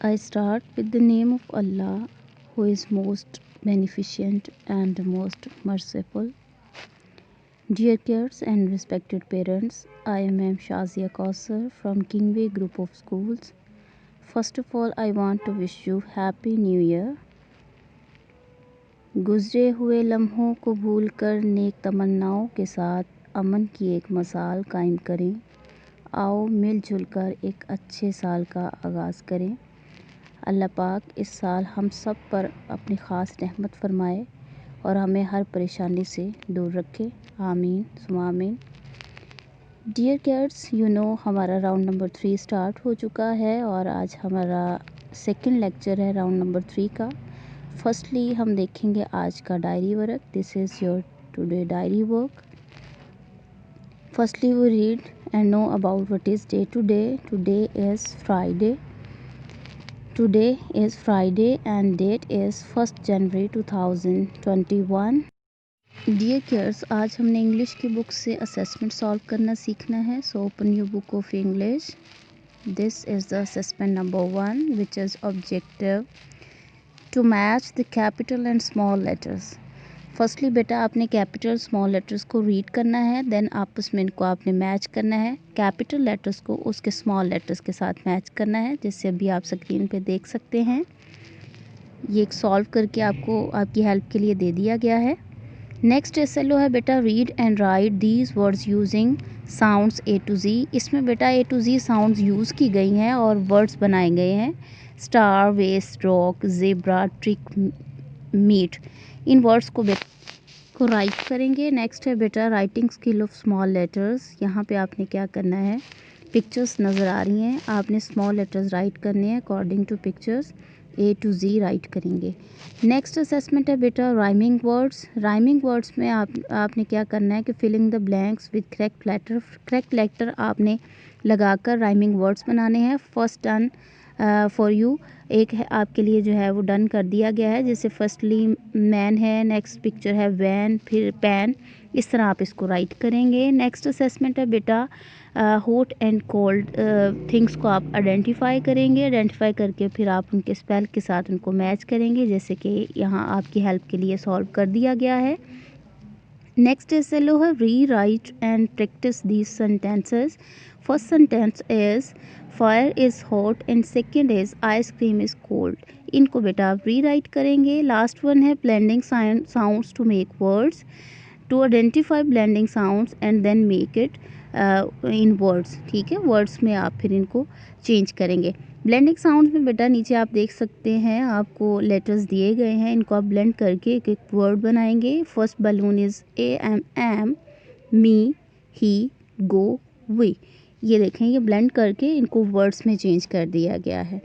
I start with the name of Allah, who is most beneficent and most merciful. Dear kids and respected parents, I am Shazia Kausar from Kingway Group of Schools. First of all, I want to wish you Happy New Year. गुज़रे हुए लम्हों को भूलकर नेक तमन्नाओं के साथ अमन की एक मिसाल कायम करें। आओ मिलजुल कर एक अच्छे साल का आगाज़ करें। अल्लाह पाक इस साल हम सब पर अपनी ख़ास रहमत फरमाए और हमें हर परेशानी से दूर रखे। आमीन सुमा आमीन। डियर किड्स, हमारा राउंड नंबर 3 स्टार्ट हो चुका है और आज हमारा सेकंड लेक्चर है राउंड नंबर 3 का। फर्स्टली हम देखेंगे आज का diary work. This is your today diary work. Firstly we read and know about what is day today. Today is Friday. Today is Friday and date is 1st January 2021. Dear kids, आज हमने English की book से assessment solve करना सीखना है। So open your book of English. This is the assessment number 1 which is objective to match the capital and small letters. Firstly बेटा आपने capital small letters को रीड करना है, देन आपस में इनको आपने मैच करना है। कैपिटल लेटर्स को उसके स्मॉल लेटर्स के साथ मैच करना है, जैसे अभी आप स्क्रीन पे देख सकते हैं। ये एक सॉल्व करके आपको आपकी हेल्प के लिए दे दिया गया है। नेक्स्ट एसएलओ है बेटा read and write these words using sounds A to G. इसमें बेटा A to G sounds use की गई हैं और वर्ड्स बनाए गए हैं। Star, west, rock, zebra, trick, meet. इन वर्ड्स को राइट करेंगे। नेक्स्ट है बेटा writing skill of small letters. यहाँ पे आपने क्या करना है, पिक्चर्स नज़र आ रही हैं, आपने स्मॉल लेटर्स राइट करने हैं according to pictures. A to G write करेंगे। नेक्स्ट असेसमेंट है बेटा राइमिंग वर्ड्स। राइमिंग वर्ड्स में आपने क्या करना है कि filling the blanks with correct letter. Correct letter आपने लगाकर राइमिंग वर्ड्स बनाने हैं। फर्स्ट डन फॉर यू, एक है आपके लिए जो है वो डन कर दिया गया है। जैसे फर्स्टली मैन है, नेक्स्ट पिक्चर है वैन, फिर पैन, इस तरह आप इसको राइट करेंगे। नेक्स्ट असेसमेंट है बेटा हॉट एंड कोल्ड थिंग्स को आप आइडेंटिफाई करेंगे। आइडेंटिफाई करके फिर आप उनके स्पेल के साथ उनको मैच करेंगे, जैसे कि यहाँ आपकी हेल्प के लिए सॉल्व कर दिया गया है। नेक्स्ट एसएलओ है rewrite and practise these sentences. First sentence is fire is hot and second is ice cream is cold. इनको बेटा आप री राइट करेंगे। लास्ट वन है blending sounds to make words. To identify blending sounds and then make it in words. ठीक है, words में आप फिर इनको चेंज करेंगे। ब्लेंडिंग साउंड्स में बेटा नीचे आप देख सकते हैं आपको लेटर्स दिए गए हैं, इनको आप ब्लेंड करके एक एक वर्ड बनाएंगे। First balloon is A M M, me, he, go, we. ये देखें, ये ब्लेंड करके इनको वर्ड्स में चेंज कर दिया गया है।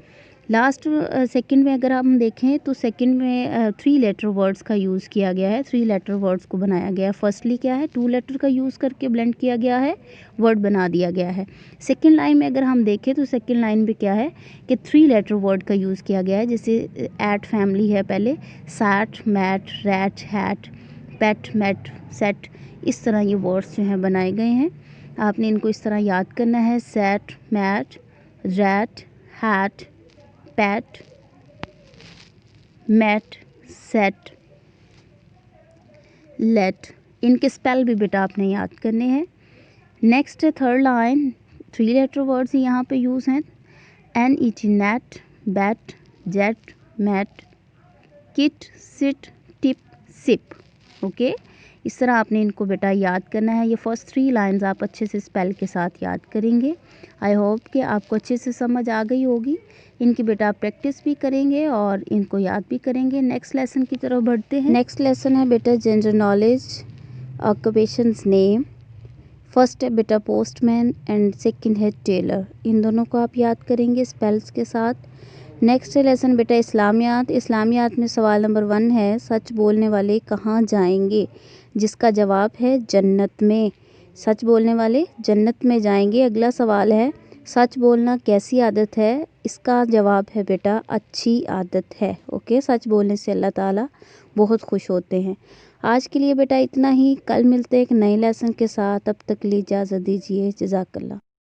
लास्ट सेकंड में अगर हम देखें तो सेकंड में 3 लेटर वर्ड्स का यूज़ किया गया है। 3 लेटर वर्ड्स को बनाया गया है। फर्स्टली क्या है, 2 लेटर का यूज़ करके ब्लेंड किया गया है, वर्ड बना दिया गया है। सेकंड लाइन में अगर हम देखें तो सेकंड लाइन में क्या है कि 3 लेटर वर्ड का यूज़ किया गया है। जैसे एट फैमिली है पहले, सैट, मैट, रैट, हैट, पेट, मेट, सेट। इस तरह ये वर्ड्स जो हैं बनाए गए हैं। आपने इनको इस तरह याद करना है। Set, mat, rat, hat, pat, mat, set, let. इनके स्पेल भी बेटा आपने याद करने हैं। नेक्स्ट है थर्ड लाइन, 3 लेटर वर्ड्स यहाँ पे यूज़ हैं। N E T, net, bat, jet, mat, kit, sit, tip, sip. Okay, इस तरह आपने इनको बेटा याद करना है। ये फर्स्ट 3 लाइंस आप अच्छे से स्पेल के साथ याद करेंगे। आई होप कि आपको अच्छे से समझ आ गई होगी। इनकी बेटा आप प्रैक्टिस भी करेंगे और इनको याद भी करेंगे। नेक्स्ट लेसन की तरफ बढ़ते हैं। नेक्स्ट लेसन है बेटा general knowledge, occupations name. First है बेटा पोस्टमैन एंड सेकंड है टेलर। इन दोनों को आप याद करेंगे स्पेल्स के साथ। नेक्स्ट है लेसन बेटा इस्लामियात। इस्लामियात में सवाल नंबर 1 है, सच बोलने वाले कहाँ जाएंगे? जिसका जवाब है जन्नत में। सच बोलने वाले जन्नत में जाएंगे। अगला सवाल है, सच बोलना कैसी आदत है? इसका जवाब है बेटा अच्छी आदत है। ओके, सच बोलने से अल्लाह ताला बहुत खुश होते हैं। आज के लिए बेटा इतना ही। कल मिलते हैं एक नए लेसन के साथ। अब तक के लिए इजाज़त दीजिए। जज़ाकल्लाह।